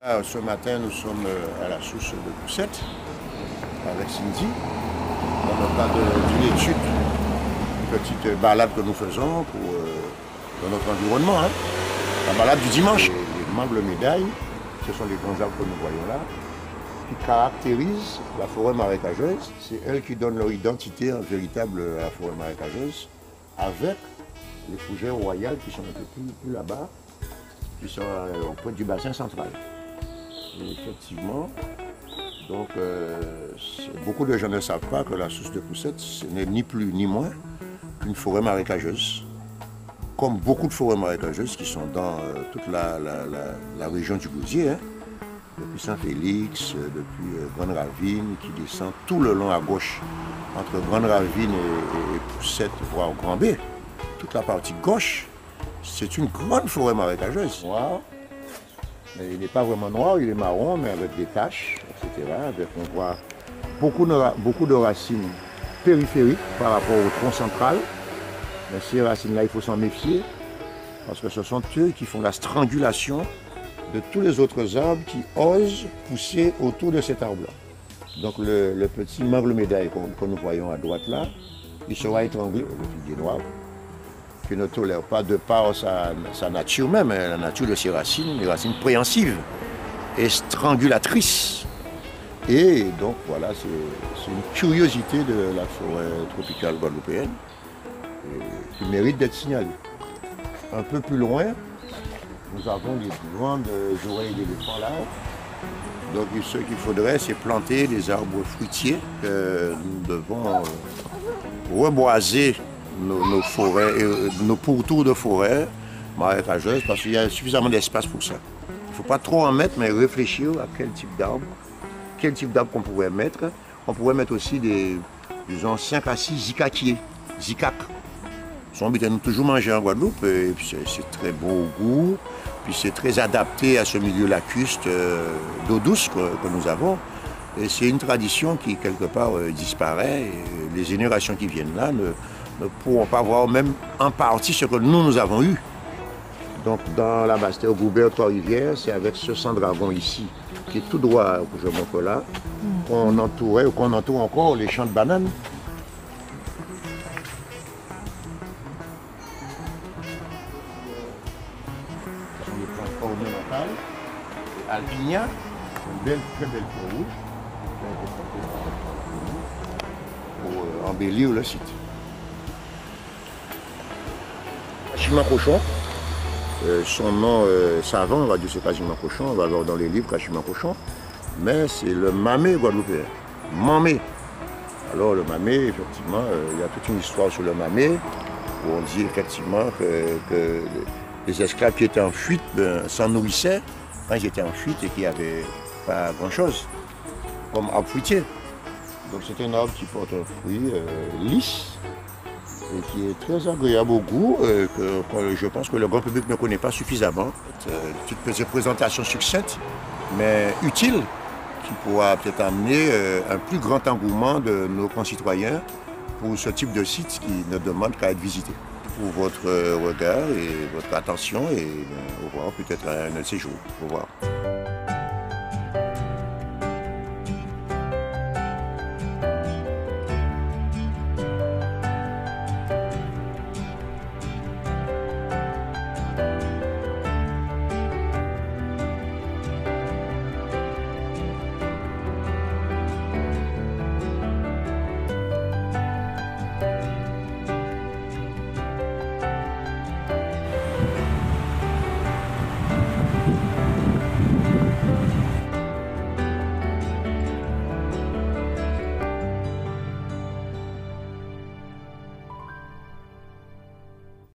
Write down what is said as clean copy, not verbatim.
Ce matin, nous sommes à la source de Poussette avec Cindy dans le cadre d'une étude, une petite balade que nous faisons dans notre environnement. La balade du dimanche. Les mangles médailles, ce sont les grands arbres que nous voyons là, qui caractérisent la forêt marécageuse. C'est elles qui donnent leur identité en véritable à la forêt marécageuse, avec les fougères royales qui sont un peu plus là-bas, qui sont auprès du bassin central. Et effectivement, donc, beaucoup de gens ne savent pas que la source de Poussette, ce n'est ni plus ni moins qu'une forêt marécageuse. Comme beaucoup de forêts marécageuses qui sont dans toute la région du Gosier, depuis Saint-Félix, depuis Grande Ravine, qui descend tout le long à gauche, entre Grande Ravine et Poussette, voire Grand B. Toute la partie gauche, c'est une grande forêt marécageuse. Noir. Mais il n'est pas vraiment noir, il est marron, mais avec des taches, etc. On voit beaucoup de racines périphériques par rapport au tronc central. Mais ces racines-là, il faut s'en méfier, parce que ce sont eux qui font la strangulation de tous les autres arbres qui osent pousser autour de cet arbre-là. Donc le petit mangle médaille que nous voyons à droite là, il sera étranglé, le figuier noir, qui ne tolère pas de par sa nature même, la nature de ses racines, les racines préhensives et strangulatrices. Et donc voilà, c'est une curiosité de la forêt tropicale guadeloupéenne qui mérite d'être signalée. Un peu plus loin, nous avons les grandes oreilles d'éléphant là. Donc ce qu'il faudrait, c'est planter des arbres fruitiers que nous devons reboiser nos forêts, nos pourtours de forêt marécageuses, parce qu'il y a suffisamment d'espace pour ça. Il ne faut pas trop en mettre, mais réfléchir à quel type d'arbre qu'on pourrait mettre. On pourrait mettre aussi disons 5 à 6 zicaquiers, zicaques. Nous toujours mangé en Guadeloupe, et puis c'est très bon au goût, puis c'est très adapté à ce milieu lacustre d'eau douce que nous avons. Et c'est une tradition qui, quelque part, disparaît. Et les générations qui viennent là ne pourront pas voir même en partie ce que nous avons eu. Donc dans la Basse-Terre, Goubert, Trois-Rivières, c'est avec ce sang-dragon ici, qui est tout droit, que je montre là, qu'on entourait, ou qu'on entoure encore les champs de bananes. Ce sont des plantes ornementales, Alpinia, une très belle fleur rouge, pour embellir le site. Cachimant cochon, son nom savant, on va dire c'est Cachimant cochon, on va voir dans les livres Cachimant cochon, mais c'est le mamé guadeloupéen, mamé. Alors le mamé, effectivement, il y a toute une histoire sur le mamé, où on dit effectivement que les esclaves qui étaient en fuite s'en nourrissaient quand ils étaient en fuite et qu'il n'y avait pas grand-chose, comme arbre fruitier. Donc c'est un arbre qui porte un fruit lisse, et qui est très agréable au goût, que je pense que le grand public ne connaît pas suffisamment. Une petite présentation succincte, mais utile, qui pourra peut-être amener un plus grand engouement de nos concitoyens pour ce type de site qui ne demande qu'à être visité. Pour votre regard et votre attention, et au revoir, peut-être un autre séjour. Au revoir.